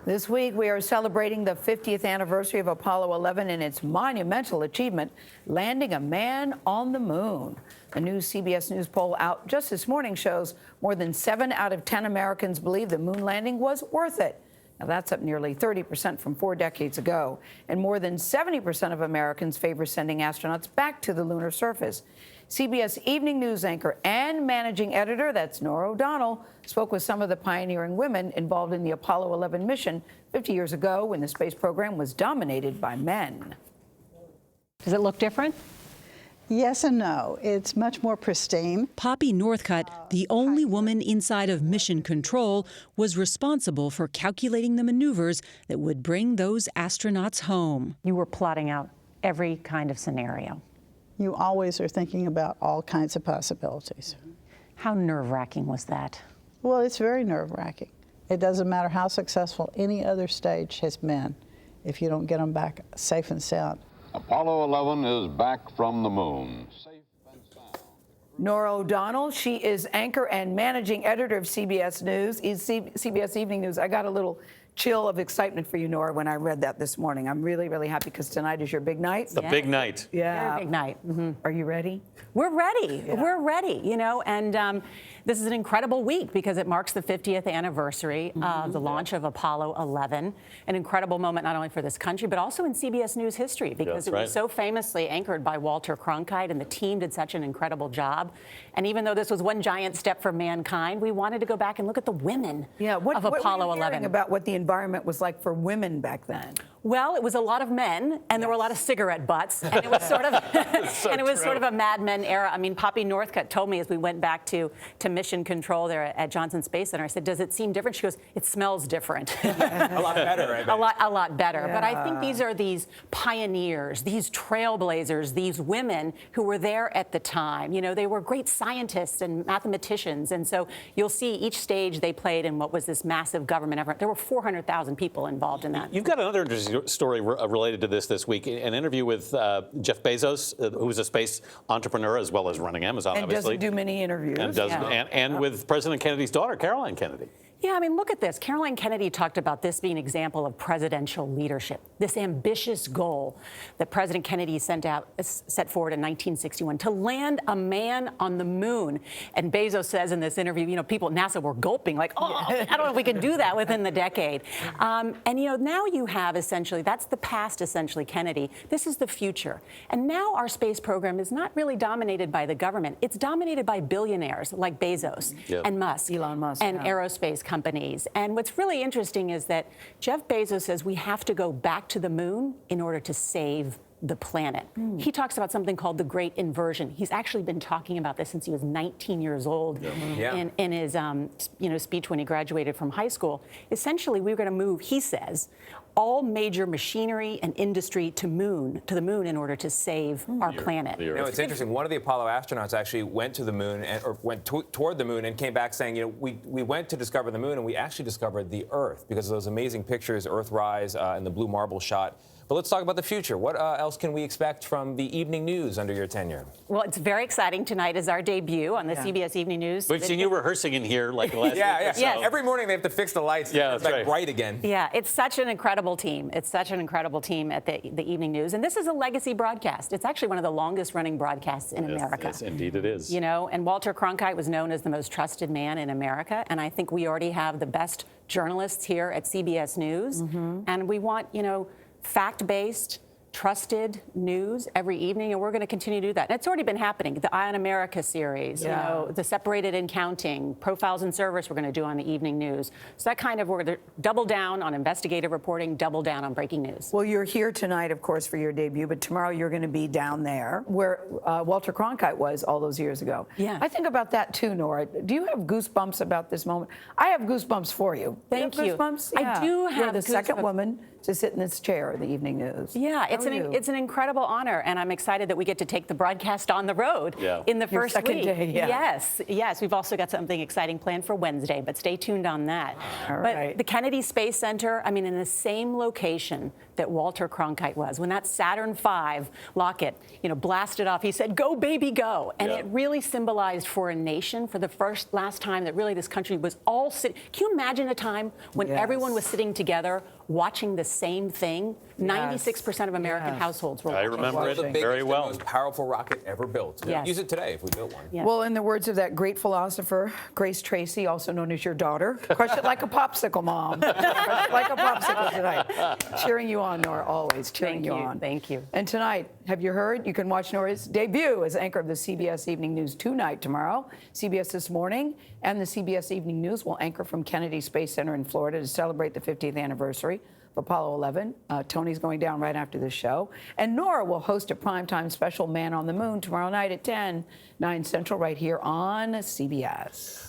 This week, we are celebrating the 50th anniversary of Apollo 11 and its monumental achievement, landing a man on the moon. A new CBS News poll out just this morning shows more than 7 out of 10 Americans believe the moon landing was worth it. Now, that's up nearly 30% from 4 decades ago. And more than 70% of Americans favor sending astronauts back to the lunar surface. CBS Evening News anchor and managing editor, that's Norah O'Donnell, spoke with some of the pioneering women involved in the Apollo 11 mission 50 years ago when the space program was dominated by men. Does it look different? Yes and no. It's much more pristine. Poppy Northcutt, the only woman inside of Mission Control, was responsible for calculating the maneuvers that would bring those astronauts home. You were plotting out every kind of scenario. You always are thinking about all kinds of possibilities. How nerve-wracking was that? Well, it's very nerve-wracking. It doesn't matter how successful any other stage has been if you don't get them back safe and sound. Apollo 11 is back from the moon. Safe and sound. Norah O'Donnell, she is anchor and managing editor of CBS News, CBS Evening News. I got a little chill of excitement for you, Nora, when I read that this morning. I'm really, really happy because tonight is your big night. It's the big night. Yeah. Very big night. Mm-hmm. Are you ready? We're ready. Yeah. We're ready, you know, and this is an incredible week because it marks the 50th anniversary of the launch of Apollo 11, an incredible moment not only for this country, but also in CBS News history because it was so famously anchored by Walter Cronkite, and the team did such an incredible job. And even though this was one giant step for mankind, we wanted to go back and look at the women of Apollo 11. About what the environment was like for women back then. Well, it was a lot of men, and there were a lot of cigarette butts, and it was sort of, sort of a Mad Men era. I mean, Poppy Northcutt told me as we went back to Mission Control there at Johnson Space Center, I said, "Does it seem different?" She goes, "It smells different." A lot better, I bet. A lot better. Yeah. But I think these are these pioneers, these trailblazers, these women who were there at the time. You know, they were great scientists and mathematicians, and so you'll see each stage they played in what was this massive government effort. There were 400,000 people involved in that. You've got another interesting story related to this week. An interview with Jeff Bezos, who's a space entrepreneur as well as running Amazon, and obviously. And doesn't do many interviews. And with President Kennedy's daughter, Caroline Kennedy. Yeah, I mean, look at this. Caroline Kennedy talked about this being an example of presidential leadership, this ambitious goal that President Kennedy set forward in 1961 to land a man on the moon. And Bezos says in this interview, you know, people at NASA were gulping like, oh, I don't know if we can do that within the decade. And, you know, now you have essentially, that's the past, essentially, Kennedy. This is the future. And now our space program is not really dominated by the government. It's dominated by billionaires like Bezos and Musk. Elon Musk. And aerospace companies. And what's really interesting is that Jeff Bezos says we have to go back to the moon in order to save the planet. He talks about something called the Great Inversion. He's actually been talking about this since he was 19 years old in his speech when he graduated from high school. Essentially, we're going to move, he says, all major machinery and industry to the moon in order to save our planet. You know, it's interesting. One of the Apollo astronauts actually went to the moon or went toward the moon and came back saying, you know, we went to discover the moon and we actually discovered the Earth because of those amazing pictures, Earthrise and the blue marble shot. But let's talk about the future. What else can we expect from the evening news under your tenure? Well, it's very exciting. Tonight is our debut on the CBS Evening News. We've seen you rehearsing in here like last week or so. Yes. Every morning they have to fix the lights. Yeah, it's that's like bright again. Yeah, it's such an incredible team. It's such an incredible team at the Evening News. And this is a legacy broadcast. It's actually one of the longest running broadcasts in America. Yes, indeed it is. You know, and Walter Cronkite was known as the most trusted man in America. And I think we already have the best journalists here at CBS News. And we want, you know, fact-based, trusted news every evening, and we're going to continue to do that. And it's already been happening. The Eye on America series, you know, the Separated and Counting, Profiles in Service we're going to do on the evening news. So that kind of, we're going to double down on investigative reporting, double down on breaking news. Well, you're here tonight, of course, for your debut, but tomorrow you're going to be down there where Walter Cronkite was all those years ago. Yeah. I think about that too, Nora. Do you have goosebumps about this moment? I have goosebumps for you. Thank you. Goosebumps? I do have You're the second woman to sit in this chair of the evening news. Yeah, How are you? it's an incredible honor, and I'm excited that we get to take the broadcast on the road in the Your first second week. day, yeah. Yes. We've also got something exciting planned for Wednesday, but stay tuned on that. All but right. the Kennedy Space Center, I mean, in the same location that Walter Cronkite was, when that Saturn V rocket, blasted off, he said, "Go, baby, go." And it really symbolized for a nation, for the last time that really this country was all sitting. Can you imagine a time when everyone was sitting together watching the same thing? 96% of American households were I watching. remember it The biggest very and well. most powerful rocket ever built. Yes. Use it today if we built one. Yeah. Well, in the words of that great philosopher, Grace Tracy, also known as your daughter, crush it like a popsicle, Mom. Crush it like a popsicle tonight. Cheering you on, Nora, always cheering you on. Thank you. And tonight, have you heard? You can watch Nora's debut as anchor of the CBS Evening News tonight, tomorrow. CBS This Morning and the CBS Evening News will anchor from Kennedy Space Center in Florida to celebrate the 50th anniversary of Apollo 11. Tony's going down right after this show. And Nora will host a primetime special Man on the Moon tomorrow night at 10, 9 Central, right here on CBS.